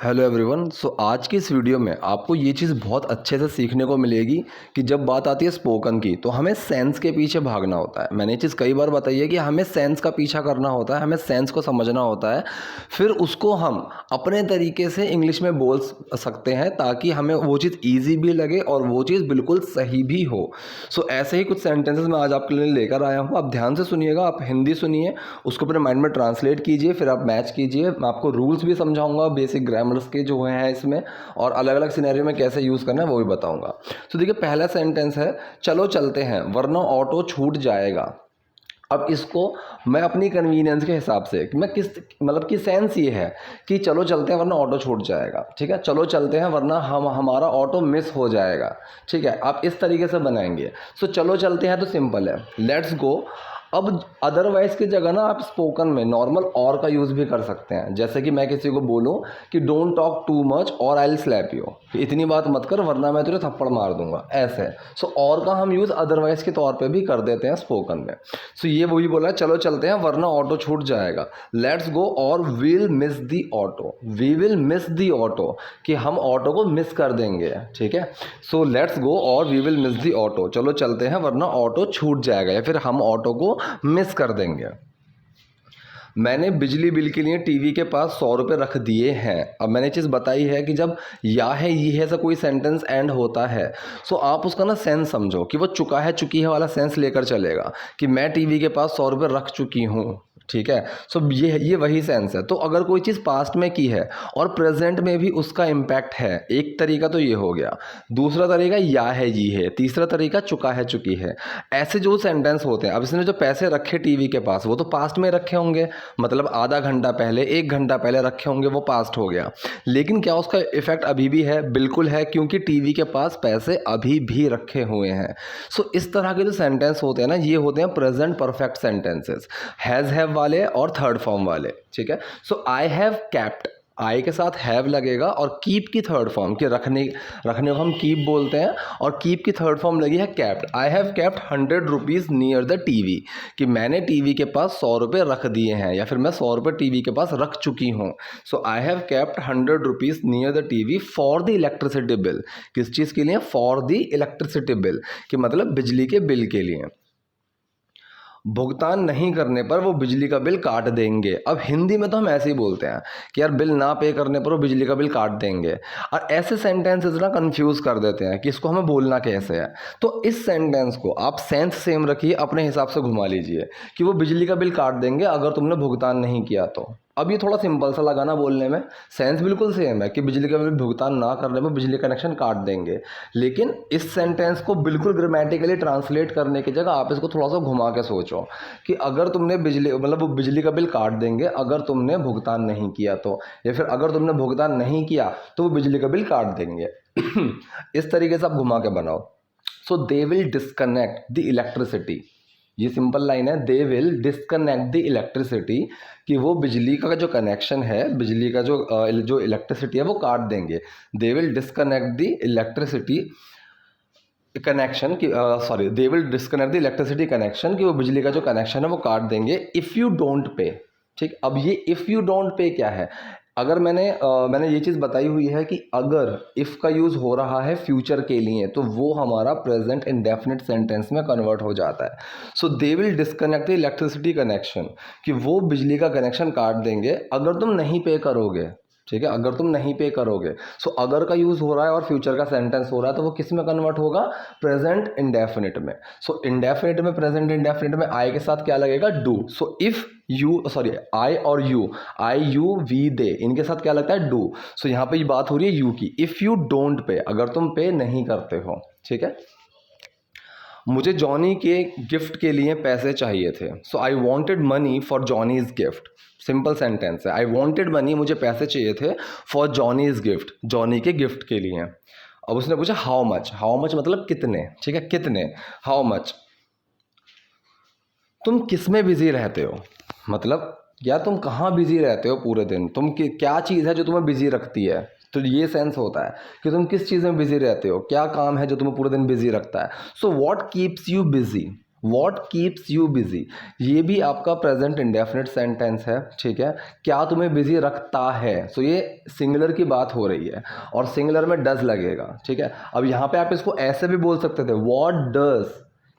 Hello everyone. आज की इस वीडियो में आपको ये चीज़ बहुत अच्छे से सीखने को मिलेगी कि जब बात आती है स्पोकन की तो हमें सेंस के पीछे भागना होता है। मैंने ये चीज़ कई बार बताई है कि हमें सेंस का पीछा करना होता है, हमें सेंस को समझना होता है, फिर उसको हम अपने तरीके से इंग्लिश में बोल सकते हैं ताकि हमें वो चीज़ ईजी भी लगे और वो चीज़ बिल्कुल सही भी हो। ऐसे ही कुछ सेंटेंसेस मैं आज आपके लिए लेकर आया हूँ। आप ध्यान से सुनिएगा, आप हिंदी सुनिए, उसको अपने माइंड में ट्रांसलेट कीजिए, फिर आप मैच कीजिए। मैं आपको रूल्स भी समझाऊंगा, बेसिक ग्रामर्स के जो हैं इसमें, और अलग अलग सिनेरियो में कैसे यूज़ करना है वो भी बताऊंगा। देखिए, पहला सेंटेंस है चलो चलते हैं वरना ऑटो छूट जाएगा। अब इसको मैं अपनी कन्वीनियंस के हिसाब से कि मैं किस मतलब कि सेंस ये है कि चलो चलते हैं वरना ऑटो छूट जाएगा। ठीक है, चलो चलते हैं वरना हमारा ऑटो मिस हो जाएगा। ठीक है, आप इस तरीके से बनाएंगे। चलो चलते हैं तो सिंपल है, लेट्स गो। अब अदरवाइज की जगह ना आप स्पोकन में नॉर्मल और का यूज़ भी कर सकते हैं। जैसे कि मैं किसी को बोलूं कि डोंट टॉक टू मच और आई विल स्लैप यू, इतनी बात मत कर वरना मैं तुझे थप्पड़ मार दूंगा, ऐसे। और का हम यूज़ अदरवाइज के तौर पे भी कर देते हैं स्पोकन में। ये वही बोला है, चलो चलते हैं वरना ऑटो छूट जाएगा। लेट्स गो और we'll miss the auto, we will miss the auto, कि हम ऑटो को मिस कर देंगे। ठीक है, लेट्स गो और we will miss the auto, चलो चलते हैं वरना ऑटो छूट जाएगा या फिर हम ऑटो को मिस कर देंगे। मैंने बिजली बिल के लिए टीवी के पास 100 रुपये रख दिए हैं। अब मैंने चीज़ बताई है कि जब या है ये है से कोई सेंटेंस एंड होता है, आप उसका ना सेंस समझो कि वो चुका है चुकी है वाला सेंस लेकर चलेगा कि मैं टीवी के पास 100 रुपये रख चुकी हूँ। ठीक है, ये वही सेंस है। तो अगर कोई चीज़ पास्ट में की है और प्रेजेंट में भी उसका इम्पैक्ट है, एक तरीका तो ये हो गया, दूसरा तरीका या है ये है, तीसरा तरीका चुका है चुकी है। ऐसे जो सेंटेंस होते हैं, अब इसने जो पैसे रखे टीवी के पास वो तो पास्ट में रखे होंगे, मतलब आधा घंटा पहले, 1 घंटा पहले रखे होंगे, वो पास्ट हो गया। लेकिन क्या उसका इफेक्ट अभी भी है? बिल्कुल है, क्योंकि टीवी के पास पैसे अभी भी रखे हुए हैं। इस तरह के जो सेंटेंस होते हैं ना, ये होते हैं present perfect sentences, has have वाले और थर्ड फॉर्म वाले। ठीक है, आई हैव कैप्ट, आई के साथ हैव लगेगा और कीप की थर्ड फॉर्म, कि रखने को हम कीप बोलते हैं, और कीप की थर्ड फॉर्म लगी है kept. I have kept 100 rupees near the TV, कि मैंने टीवी के पास 100 रुपये रख दिए हैं या फिर मैं 100 रुपये टीवी के पास रख चुकी हूँ। I have kept 100 rupees near the TV for the electricity bill. किस चीज़ के लिए? फॉर द इलेक्ट्रिसिटी बिल, कि मतलब बिजली के बिल के लिए। भुगतान नहीं करने पर वो बिजली का बिल काट देंगे। अब हिंदी में तो हम ऐसे ही बोलते हैं कि यार बिल ना पे करने पर वो बिजली का बिल काट देंगे, और ऐसे सेंटेंसेस ना कंफ्यूज कर देते हैं कि इसको हमें बोलना कैसे है। तो इस सेंटेंस को आप सेंस सेम रखिए, अपने हिसाब से घुमा लीजिए कि वो बिजली का बिल काट देंगे अगर तुमने भुगतान नहीं किया तो। अब ये थोड़ा सिंपल सा लगाना बोलने में, सेंस बिल्कुल सेम है कि बिजली का बिल भुगतान ना करने पर बिजली कनेक्शन काट देंगे। लेकिन इस सेंटेंस को बिल्कुल ग्रामेटिकली ट्रांसलेट करने की जगह आप इसको थोड़ा सा घुमा के सोचो कि अगर तुमने वो बिजली का बिल काट देंगे अगर तुमने भुगतान नहीं किया तो, या फिर अगर तुमने भुगतान नहीं किया तो वो बिजली का बिल काट देंगे। इस तरीके से आप घुमा के बनाओ। दे विल डिस्कनेक्ट द इलेक्ट्रिसिटी, ये सिंपल लाइन है, दे विल डिस्कनेक्ट द इलेक्ट्रिसिटी, कि वो बिजली का जो कनेक्शन है, बिजली का जो इलेक्ट्रिसिटी है वो काट देंगे। They will disconnect the electricity connection की they will disconnect the electricity connection, कि वो बिजली का जो कनेक्शन है वो काट देंगे इफ़ यू डोंट पे। ठीक, अब ये इफ़ यू डोंट पे क्या है? अगर मैंने ये चीज़ बताई हुई है कि अगर इफ़ का यूज़ हो रहा है फ्यूचर के लिए तो वो हमारा प्रेजेंट इंडेफिनिट सेंटेंस में कन्वर्ट हो जाता है। दे will disconnect the electricity connection, कि वो बिजली का कनेक्शन काट देंगे अगर तुम नहीं पे करोगे। ठीक है, अगर तुम नहीं पे करोगे। अगर का यूज़ हो रहा है और फ्यूचर का सेंटेंस हो रहा है तो वो किस में कन्वर्ट होगा? प्रेजेंट इंडेफिनिट में। इंडेफिनिट में, प्रेजेंट इंडेफिनिट में आई के साथ क्या लगेगा? डू। इफ यू आई और यू, आई यू वी दे, इनके साथ क्या लगता है? डू। यहाँ पे ये बात हो रही है यू की। इफ़ यू डोंट पे, अगर तुम पे नहीं करते हो। ठीक है, मुझे जॉनी के गिफ्ट के लिए पैसे चाहिए थे। I wanted money for Johnny's gift. Simple sentence है, आई वॉन्टेड मनी, मुझे पैसे चाहिए थे, फॉर जॉनीज गिफ्ट, जॉनी के गिफ्ट के लिए। अब उसने पूछा हाउ मच, हाउ मच मतलब कितने। ठीक है, कितने, हाउ मच। तुम किस में बिजी रहते हो, मतलब या तुम कहाँ बिजी रहते हो पूरे दिन, क्या चीज़ है जो तुम्हें बिजी रखती है। तो ये सेंस होता है कि तुम किस चीज़ में बिजी रहते हो, क्या काम है जो तुम्हें पूरे दिन बिजी रखता है। What keeps you busy, what keeps you busy, ये भी आपका प्रेजेंट इंडेफिनिट सेंटेंस है, ठीक है। क्या तुम्हें बिजी रखता है, सो ये सिंगुलर की बात हो रही है और सिंगुलर में डज लगेगा, ठीक है। अब यहाँ पे आप इसको ऐसे भी बोल सकते थे, what does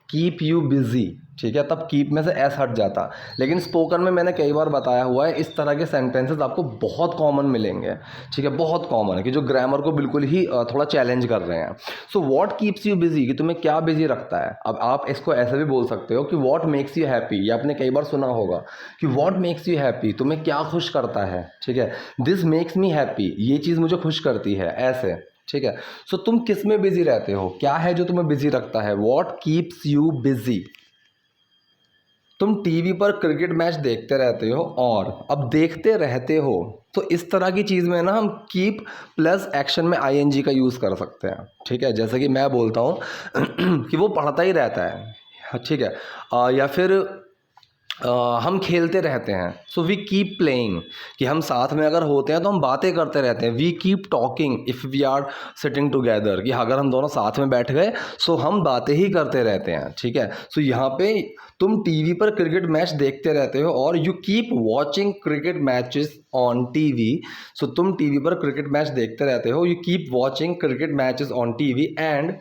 keep you busy, ठीक है, तब कीप में से एस हट जाता। लेकिन स्पोकन में मैंने कई बार बताया हुआ है, इस तरह के सेंटेंसेस आपको बहुत कॉमन मिलेंगे, ठीक है, बहुत कॉमन है कि जो ग्रामर को बिल्कुल ही थोड़ा चैलेंज कर रहे हैं। So what keeps you busy, कि तुम्हें क्या बिजी रखता है। अब आप इसको ऐसे भी बोल सकते हो कि व्हाट मेक्स यू हैप्पी, ये आपने कई बार सुना होगा कि व्हाट मेक्स यू हैप्पी, तुम्हें क्या खुश करता है, ठीक है। दिस मेक्स मी हैप्पी, ये चीज़ मुझे खुश करती है, ऐसे, ठीक है। सो तुम किस में बिजी रहते हो, क्या है जो तुम्हें बिजी रखता है, व्हाट कीप्स यू बिजी। तुम टीवी पर क्रिकेट मैच देखते रहते हो, और अब देखते रहते हो तो इस तरह की चीज़ में ना हम कीप प्लस एक्शन में आईएनजी का यूज़ कर सकते हैं, ठीक है। जैसे कि मैं बोलता हूँ कि वो पढ़ता ही रहता है, ठीक है, या फिर हम खेलते रहते हैं, सो वी कीप प्लेइंग, कि हम साथ में अगर होते हैं तो हम बातें करते रहते हैं। We keep talking if we are sitting together, कि अगर हम दोनों साथ में बैठ गए सो हम बातें ही करते रहते हैं, ठीक है। सो यहाँ पे तुम टीवी पर क्रिकेट मैच देखते रहते हो, और you keep watching cricket matches on TV, so तुम टीवी पर क्रिकेट मैच देखते रहते हो, you keep watching cricket matches on TV, and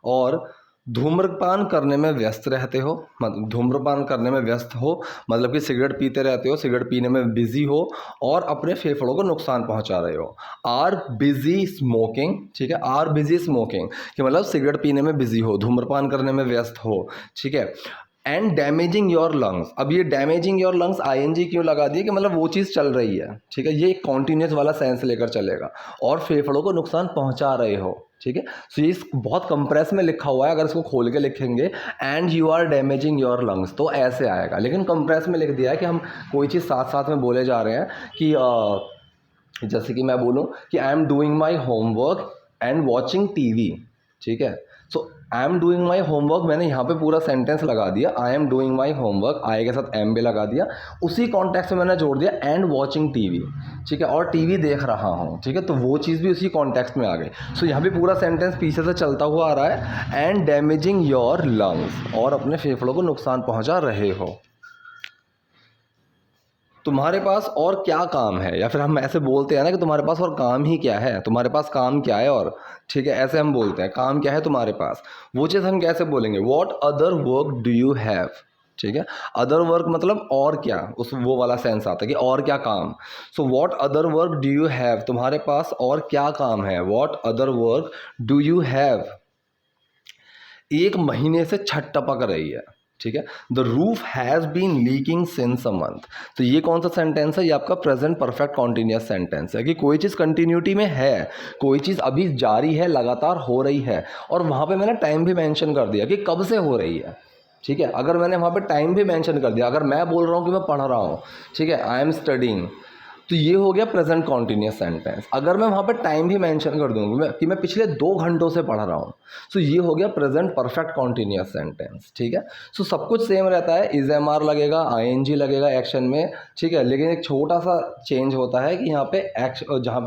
और धूम्रपान करने में व्यस्त रहते हो, मतलब धूम्रपान करने में व्यस्त हो मतलब कि सिगरेट पीते रहते हो, सिगरेट पीने में बिजी हो और अपने फेफड़ों को नुकसान पहुंचा रहे हो। आर बिजी स्मोकिंग, ठीक है, आर बिजी स्मोकिंग कि मतलब सिगरेट पीने में बिजी हो, धूम्रपान करने में व्यस्त हो, ठीक है। एंड डैमेजिंग योर लंग्स, अब ये डैमेजिंग योर लंग्स आईएनजी क्यों लगा दिए, कि मतलब वो चीज़ चल रही है, ठीक है, ये एक कॉन्टिन्यूस वाला सेंस लेकर चलेगा, और फेफड़ों को नुकसान पहुंचा रहे हो, ठीक है। सो ये बहुत कंप्रेस में लिखा हुआ है, अगर इसको खोल के लिखेंगे and you are damaging your lungs तो ऐसे आएगा, लेकिन कंप्रेस में लिख दिया है कि हम कोई चीज़ साथ साथ में बोले जा रहे हैं कि जैसे कि मैं बोलूँ कि I am doing my homework and watching TV, ठीक है। So I am doing my homework, मैंने यहाँ पे पूरा सेंटेंस लगा दिया, I am doing my homework, I के साथ एम भी लगा दिया, उसी कॉन्टेक्स्ट में मैंने जोड़ दिया एंड वॉचिंग टीवी, ठीक है, और टीवी देख रहा हूँ, ठीक है, तो वो चीज़ भी उसी कॉन्टेक्स्ट में आ गई। सो यहाँ पे पूरा सेंटेंस पीछे से चलता हुआ आ रहा है, एंड डैमेजिंग योर लंग्स, और अपने फेफड़ों को नुकसान पहुँचा रहे हो। तुम्हारे पास और क्या काम है, या फिर हम ऐसे बोलते हैं ना कि तुम्हारे पास और काम ही क्या है, तुम्हारे पास काम क्या है, और ठीक है, ऐसे हम बोलते हैं काम क्या है तुम्हारे पास, वो चीज़ हम कैसे बोलेंगे, what other work do you have, ठीक है। अदर वर्क मतलब और क्या, उस वो वाला सेंस आता है कि और क्या काम। So what other work do you have, तुम्हारे पास और क्या काम है, what other work do you have. एक महीने से छत टपक रही है, ठीक है, the roof has been leaking since a month. तो ये कौन सा सेंटेंस है, ये आपका प्रेजेंट परफेक्ट कॉन्टिन्यूस सेंटेंस है, कि कोई चीज़ कंटिन्यूटी में है, कोई चीज़ अभी जारी है, लगातार हो रही है, और वहाँ पे मैंने टाइम भी मेंशन कर दिया कि कब से हो रही है, ठीक है। अगर मैंने वहाँ पे टाइम भी मेंशन कर दिया, अगर मैं बोल रहा हूँ कि मैं पढ़ रहा हूँ, ठीक है, आई एम स्टडिंग, तो ये हो गया प्रेजेंट कॉन्टिन्यूस सेंटेंस। अगर मैं वहाँ पे टाइम भी मेंशन कर दूँगी कि मैं पिछले 2 घंटों से पढ़ रहा हूँ, सो ये हो गया प्रेजेंट परफेक्ट कॉन्टिन्यूस सेंटेंस, ठीक है। सो सब कुछ सेम रहता है, इज एम आर लगेगा, आईएनजी लगेगा एक्शन में, ठीक है, लेकिन एक छोटा सा चेंज होता है कि यहाँ पे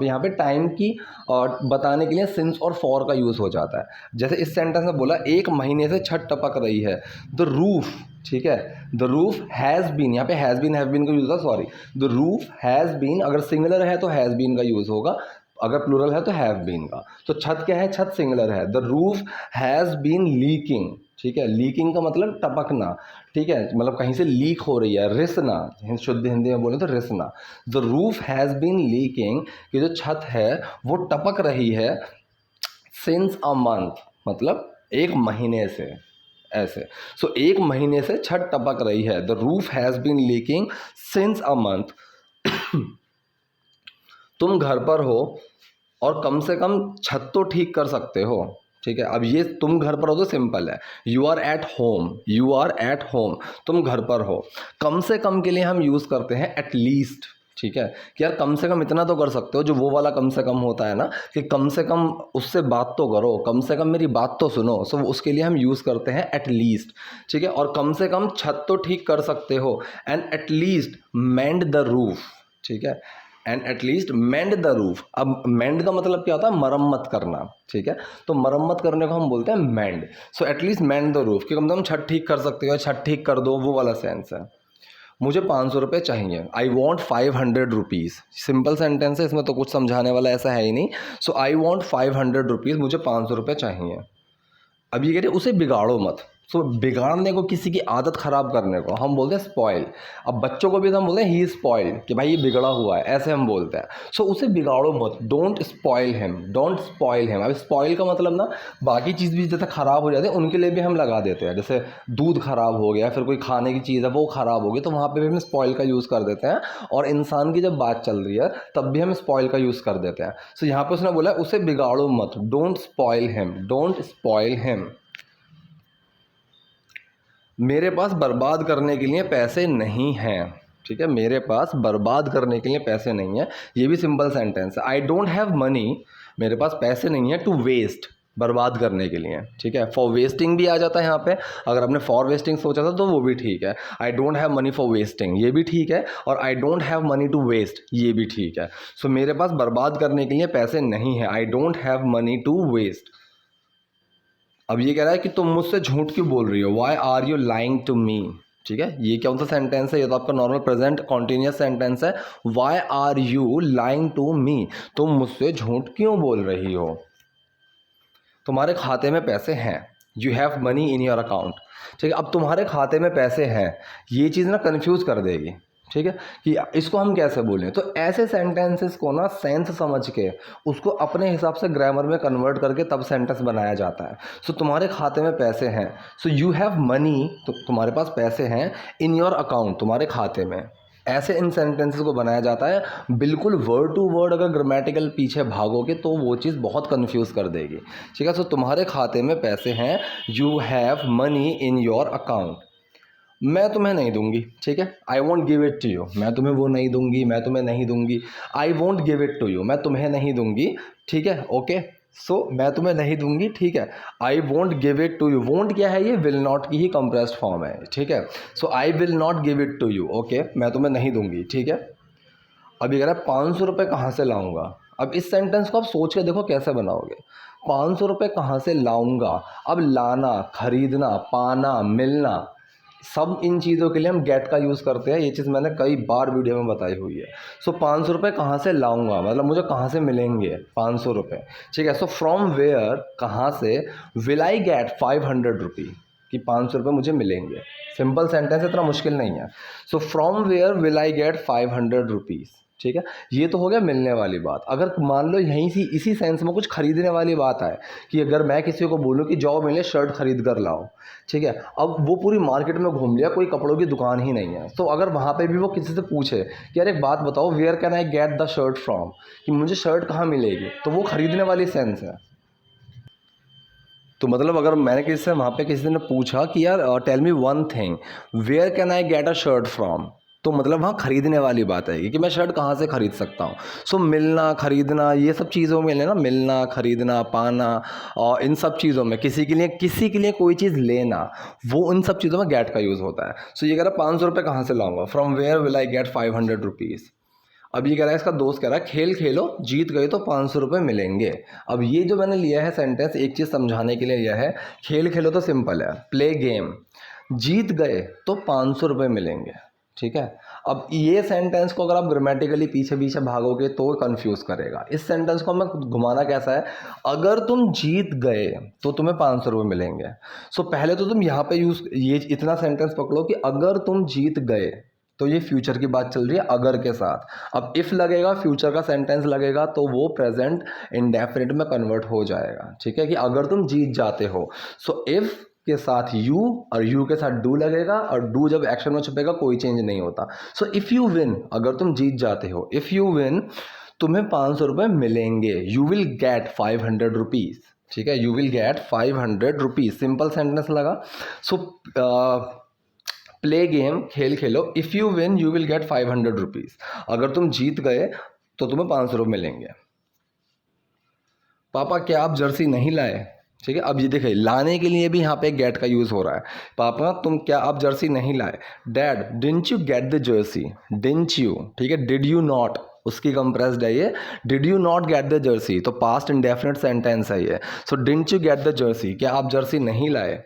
यहाँ पे टाइम की बताने के लिए सिंस और फॉर का यूज़ हो जाता है। जैसे इस सेंटेंस में बोला 1 महीने से छत टपक रही है, द रूफ, ठीक है, द रूफ हैज़ बीन, यहाँ पे हैज़ बीन का यूज़ होता है, sorry, the roof has been, अगर सिंगुलर है तो हैज़ बीन का यूज़ होगा, अगर प्लूरल है तो हैव बीन का। तो छत क्या है, छत सिंगुलर है, the roof has been leaking, ठीक है, लीकिंग का मतलब टपकना, ठीक है, मतलब कहीं से लीक हो रही है, रिसना, शुद्ध हिंदी में बोले तो रिसना। The roof has been leaking, कि जो छत है वो टपक रही है, सिंस अ मंथ मतलब 1 महीने से, ऐसे। सो 1 महीने से छत टपक रही है, the roof has been leaking since a month. तुम घर पर हो और कम से कम छत तो ठीक कर सकते हो, ठीक है। अब ये तुम घर पर हो तो सिंपल है, you are at home, you are at home, तुम घर पर हो। कम से कम के लिए हम यूज़ करते हैं एटलीस्ट, ठीक है, कि यार कम से कम इतना तो कर सकते हो, जो वो वाला कम से कम होता है ना, कि कम से कम उससे बात तो करो, कम से कम मेरी बात तो सुनो, सो उसके लिए हम यूज़ करते हैं एटलीस्ट, ठीक है। और कम से कम छत तो ठीक कर सकते हो, and at least mend the roof, ठीक है, and at least mend the roof. अब मेंड का मतलब क्या होता है, मरम्मत करना, ठीक है। तो मरम्मत करने को हम बोलते हैं mend. So at least mend the roof, कि कम से कम छत ठीक कर सकते हो, छत ठीक कर दो, वो वाला सेंस है। मुझे 500 रुपये चाहिए, I want 500 rupees. Simple sentence है, इसमें तो कुछ समझाने वाला ऐसा है ही नहीं। सो आई वॉन्ट 500 रुपीज़, मुझे 500 रुपये चाहिए। अब ये कह रहे उसे बिगाड़ो मत। सो बिगाड़ने को, किसी की आदत ख़राब करने को हम बोलते हैं स्पॉइल। अब बच्चों को भी हम बोलते हैं ही इज़ स्पॉइल्ड, कि भाई ये बिगड़ा हुआ है, ऐसे हम बोलते हैं। सो उसे बिगाड़ो मत, don't spoil him, don't spoil him. अब स्पॉइल का मतलब ना, बाकी चीज़ भी जैसे ख़राब हो जाती है उनके लिए भी हम लगा देते हैं। जैसे दूध ख़राब हो गया, फिर कोई खाने की चीज़ है वो ख़राब हो गई, तो वहाँ पर भी हम स्पॉइल का यूज़ कर देते हैं। और इंसान की जब बात चल रही है तब भी हम स्पॉइल का यूज़ कर देते हैं। सो यहाँ पर उसने बोला उसे बिगाड़ो मत, don't spoil him, don't spoil him. मेरे पास बर्बाद करने के लिए पैसे नहीं हैं, ठीक है। मेरे पास बर्बाद करने के लिए पैसे नहीं हैं, ये भी सिंपल सेंटेंस है। आई डोंट हैव मनी, मेरे पास पैसे नहीं है, टू वेस्ट, बर्बाद करने के लिए, ठीक है। फॉर वेस्टिंग भी आ जाता है यहाँ पे, अगर आपने फॉर वेस्टिंग सोचा था तो वो भी ठीक है। I don't have money for wasting, ये भी ठीक है। और I don't have money to waste, ये भी ठीक है। सो मेरे पास बर्बाद करने के लिए पैसे नहीं हैं, I don't have money to waste. अब ये कह रहा है कि तुम मुझसे झूठ क्यों बोल रही हो, why are you lying to me, ठीक है। ये कौन सा सेंटेंस है, ये तो आपका नॉर्मल प्रेजेंट कॉन्टिन्यूस सेंटेंस है। Why are you lying to me, तुम मुझसे झूठ क्यों बोल रही हो। तुम्हारे खाते में पैसे हैं, you have money in your account, ठीक है। अब तुम्हारे खाते में पैसे हैं, ये चीज़ ना कन्फ्यूज कर देगी, ठीक है, कि इसको हम कैसे बोलें। तो ऐसे सेंटेंसेस को ना सेंस समझ के उसको अपने हिसाब से ग्रामर में कन्वर्ट करके तब सेंटेंस बनाया जाता है। सो तुम्हारे खाते में पैसे हैं, सो यू हैव मनी, तो तुम्हारे पास पैसे हैं, इन योर अकाउंट, तुम्हारे खाते में। ऐसे इन सेंटेंसेस को बनाया जाता है। बिल्कुल वर्ड टू वर्ड अगर ग्रामेटिकल पीछे भागोगे तो वो चीज़ बहुत कन्फ्यूज़ कर देगी, ठीक है। सो तुम्हारे खाते में पैसे हैं, you have money in your account. मैं तुम्हें नहीं दूंगी, ठीक है। I won't give it to you, मैं तुम्हें वो नहीं दूंगी, मैं तुम्हें नहीं दूंगी। I won't give it to you, मैं तुम्हें नहीं दूंगी, ठीक है, ओके। सो मैं तुम्हें नहीं दूंगी, ठीक है। I won't give it to you, won't क्या है, ये विल नॉट की ही कंप्रेस्ड फॉर्म है, ठीक है। So I will not give it to you, okay, मैं तुम्हें नहीं दूंगी, ठीक है। अब ये कह रहा है 500 रुपये कहाँ से लाऊंगा। अब इस सेंटेंस को आप सोच के देखो कैसे बनाओगे। 500 रुपये कहाँ से लाऊंगा, अब लाना, खरीदना, पाना, मिलना, सब इन चीज़ों के लिए हम गेट का यूज़ करते हैं। ये चीज़ मैंने कई बार वीडियो में बताई हुई है। सो 500 रुपये कहाँ से लाऊंगा, मतलब मुझे कहाँ से मिलेंगे 500 रुपये, ठीक है। सो फ्रॉम वेयर, कहाँ से, विल आई गेट 500 रुपी, कि 500 रुपये मुझे मिलेंगे। सिंपल सेंटेंस है, इतना मुश्किल नहीं है। So from where will I get 500 rupees, ठीक है। ये तो हो गया मिलने वाली बात। अगर मान लो यहीं से इसी सेंस में कुछ खरीदने वाली बात है, कि अगर मैं किसी को बोलूँ कि जाओ मेरे लिए शर्ट खरीद कर लाओ, ठीक है। अब वो पूरी मार्केट में घूम लिया, कोई कपड़ों की दुकान ही नहीं है। तो अगर वहाँ पे भी वो किसी से पूछे कि यार एक बात बताओ, where can I get the shirt from, कि मुझे शर्ट कहाँ मिलेगी, तो वो खरीदने वाली सेंस है। तो मतलब अगर मैंने किसी से वहाँ पे किसी ने पूछा कि यार tell me one thing, where can I get a shirt from, तो मतलब वहाँ खरीदने वाली बात है कि मैं शर्ट कहाँ से खरीद सकता हूँ। सो मिलना, खरीदना, ये सब चीज़ों में लेना, मिलना, खरीदना, पाना, और इन सब चीज़ों में किसी के लिए कोई चीज़ लेना, वो इन सब चीज़ों में गेट का यूज़ होता है। सो ये कह रहा है 500 रुपये कहाँ से लाऊंगा, from where will I get 500 rupees. अब ये कह रहा है, इसका दोस्त कह रहा है खेल खेलो, जीत गए तो 500 रुपये मिलेंगे। अब ये जो मैंने लिया है सेंटेंस, एक चीज़ समझाने के लिए लिया है। खेल खेलो तो सिंपल है, प्ले गेम, जीत गए तो 500 रुपये मिलेंगे, ठीक है। अब ये सेंटेंस को अगर आप ग्रामेटिकली पीछे पीछे भागोगे तो कंफ्यूज करेगा। इस सेंटेंस को हमें घुमाना कैसा है, अगर तुम जीत गए तो तुम्हें 500 रुपये मिलेंगे। सो पहले तो तुम यहाँ पे यूज़, ये इतना सेंटेंस पकड़ो कि अगर तुम जीत गए, तो ये फ्यूचर की बात चल रही है अगर के साथ। अब इफ़ लगेगा, फ्यूचर का सेंटेंस लगेगा, तो वो प्रेजेंट इंडेफिनिट में कन्वर्ट हो जाएगा, ठीक है, कि अगर तुम जीत जाते हो। सो इफ़ के साथ यू और यू के साथ डू लगेगा, और डू जब एक्शन में छुपेगा कोई चेंज नहीं होता। सो इफ़ यू विन, अगर तुम जीत जाते हो, इफ़ यू विन, तुम्हें 500 रुपये मिलेंगे, यू विल गेट 500 रुपीज़, ठीक है, you will get 500 rupees. Simple sentence लगा। सो प्ले गेम, खेल खेलो, if you win you will get 500 rupees, अगर तुम जीत गए तो तुम्हें 500 रुपये मिलेंगे। पापा क्या आप जर्सी नहीं लाए, ठीक है। अब ये देखिए, लाने के लिए भी यहाँ पे गेट का यूज़ हो रहा है। पापा तुम क्या आप जर्सी नहीं लाए, dad didn't you get the jersey, didn't you, ठीक है, डिड यू नॉट, उसकी कंप्रेस्ड है ये। Did you not get the jersey, तो पास्ट इंडेफिनिट सेंटेंस है ये। So didn't you get the jersey, क्या आप जर्सी नहीं लाए?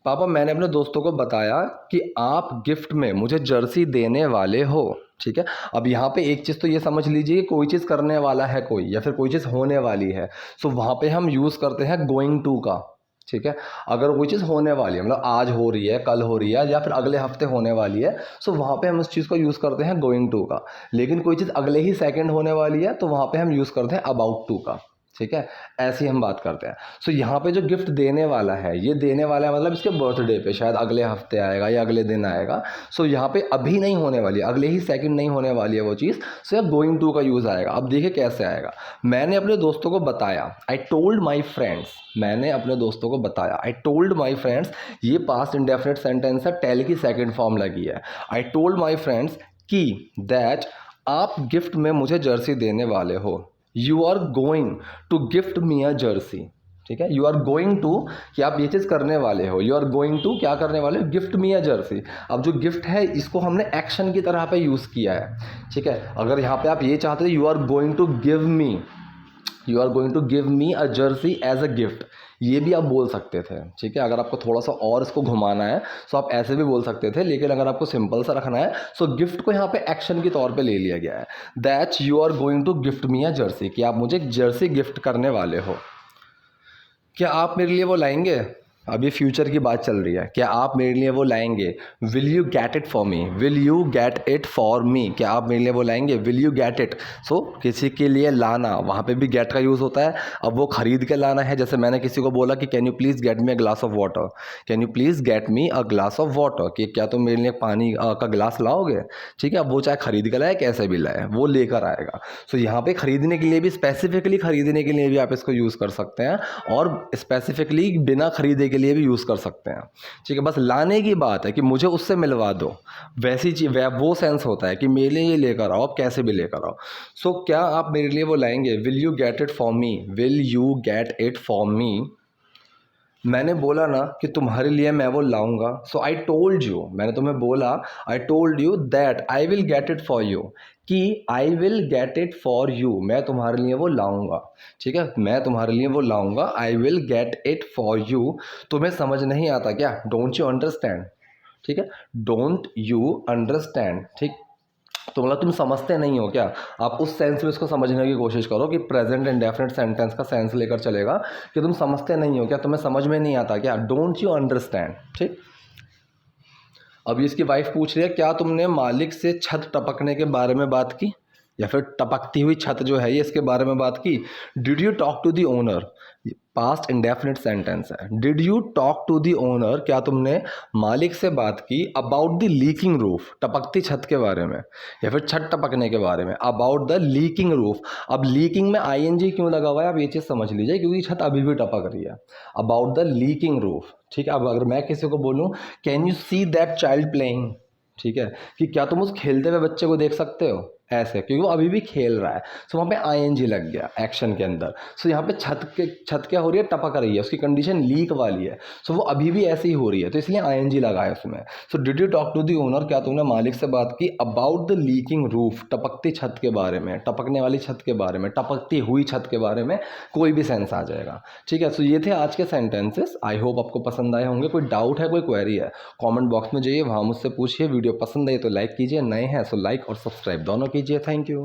पापा मैंने अपने दोस्तों को बताया कि आप गिफ्ट में मुझे जर्सी देने वाले हो। ठीक है, अब यहाँ पे एक चीज़ तो ये समझ लीजिए कि कोई चीज़ करने वाला है कोई, या फिर कोई चीज़ होने वाली है, सो वहाँ पे हम यूज़ करते हैं गोइंग टू का। ठीक है, अगर कोई चीज़ होने वाली है, मतलब आज हो रही है, कल हो रही है, या फिर अगले हफ्ते होने वाली है, सो वहाँ पे हम उस चीज़ को यूज़ करते हैं गोइंग टू का। लेकिन कोई चीज़ अगले ही सेकंड होने वाली है, तो वहाँ पे हम यूज़ करते हैं अबाउट टू का। ठीक है, ऐसी हम बात करते हैं। सो यहाँ पे जो गिफ्ट देने वाला है, ये देने वाला है मतलब इसके बर्थडे पे, शायद अगले हफ्ते आएगा या अगले दिन आएगा। सो यहाँ पे अभी नहीं होने वाली है, अगले ही सेकंड नहीं होने वाली है वो चीज़, सो यहाँ गोइंग टू का यूज़ आएगा। अब देखिए कैसे आएगा। मैंने अपने दोस्तों को बताया, आई टोल्ड माई फ्रेंड्स, मैंने अपने दोस्तों को बताया, आई टोल्ड माई फ्रेंड्स, ये पास्ट इंडेफिनिट सेंटेंस है, टेल की सेकेंड फॉर्म लगी है। आई टोल्ड माई फ्रेंड्स कि दैट आप गिफ्ट में मुझे जर्सी देने वाले हो। You are going to gift me a jersey. ठीक है, यू आर गोइंग टू, कि आप ये चीज़ करने वाले हो। यू आर गोइंग टू क्या करने वाले हो? Gift me a Jersey. अब जो गिफ्ट है इसको हमने एक्शन की तरह पे यूज़ किया है। ठीक है, अगर यहाँ पे आप ये चाहते हो you are going to give me, you are going to give me a jersey as a gift, ये भी आप बोल सकते थे। ठीक है, अगर आपको थोड़ा सा और इसको घुमाना है तो आप ऐसे भी बोल सकते थे, लेकिन अगर आपको सिंपल सा रखना है सो गिफ्ट को यहाँ पे एक्शन के तौर पे ले लिया गया है। That you are going to gift me a jersey, कि आप मुझे जर्सी गिफ्ट करने वाले हो। क्या आप मेरे लिए वो लाएंगे? अब ये फ्यूचर की बात चल रही है, क्या आप मेरे लिए वो लाएंगे? Will you get it for me, will you get it for me, क्या आप मेरे लिए वो लाएंगे? Will you get it. So किसी के लिए लाना, वहाँ पे भी गेट का यूज़ होता है। अब वो खरीद के लाना है, जैसे मैंने किसी को बोला कि can you please get me a glass of water, can you please get me a glass of water, कि क्या तुम मेरे लिए पानी का गिलास लाओगे? ठीक है, अब वो चाहे खरीद के लाए कैसे भी लाए, वो लेकर आएगा। सो यहाँ पे खरीदने के लिए भी, स्पेसिफिकली खरीदने के लिए भी आप इसको यूज़ कर सकते हैं, और स्पेसिफिकली बिना खरीदे के लिए भी यूज़ कर सकते हैं। ठीक है, बस लाने की बात है कि मुझे उससे मिलवा दो, वैसी चीज वो सेंस होता है कि मेरे लिए ये लेकर आओ, आप कैसे भी लेकर आओ। सो क्या आप मेरे लिए वो लाएंगे? Will you get it for me, will you get it for मी। मैंने बोला ना कि तुम्हारे लिए मैं वो लाऊंगा। सो आई टोल्ड यू, मैंने तुम्हें बोला, I told you that I will get it for you, कि I will get it for you, मैं तुम्हारे लिए वो लाऊंगा। ठीक है, मैं तुम्हारे लिए वो लाऊंगा, आई will get it for you. तुम्हें समझ नहीं आता क्या? Don't you understand. ठीक है, डोंट यू अंडरस्टैंड। ठीक, तो मतलब तुम समझते नहीं हो क्या? आप उस सेंस में इसको समझने की कोशिश करो कि प्रेजेंट इंडेफिनिट सेंटेंस का सेंस लेकर चलेगा कि तुम समझते नहीं हो क्या, तुम्हें समझ में नहीं आता क्या, डोंट यू अंडरस्टैंड। ठीक, अब इसकी वाइफ पूछ रही है क्या तुमने मालिक से छत टपकने के बारे में बात की, या फिर टपकती हुई छत जो है ये, इसके बारे में बात की। Did you talk to the owner, past indefinite sentence है। Did you talk to the owner, क्या तुमने मालिक से बात की अबाउट द लीकिंग रूफ, टपकती छत के बारे में, या फिर छत टपकने के बारे में, अबाउट द लीकिंग रूफ। अब लीकिंग में आईएनजी क्यों लगा हुआ है, आप ये चीज़ समझ लीजिए, क्योंकि छत अभी भी टपक रही है। About the leaking roof. ठीक है, अब अगर मैं किसी को बोलूँ can you see that child playing, ठीक है, कि क्या तुम उस खेलते हुए बच्चे को देख सकते हो, ऐसे, क्योंकि वो अभी भी खेल रहा है। सो वहाँ पे आईएनजी लग गया एक्शन के अंदर। सो यहाँ पे छत क्या हो रही है, टपक रही है, उसकी कंडीशन लीक वाली है। सो वो अभी भी ऐसी ही हो रही है, तो इसलिए आईएनजी लगा है उसमें। So did you talk to the owner, क्या तुमने मालिक से बात की अबाउट द लीकिंग रूफ, टपकती छत के बारे में, टपकने वाली छत के बारे में, टपकती हुई छत के बारे में, कोई भी सेंस आ जाएगा। ठीक है, सो ये थे आज के सेंटेंसेस। आई होप आपको पसंद आए होंगे। कोई डाउट है, कोई क्वेरी है, कॉमेंट बॉक्स में जाइए, वहाँ मुझसे पूछिए। वीडियो पसंद आई तो लाइक कीजिए, नए हैं सो लाइक और सब्सक्राइब दोनों कीजिए। Thank you.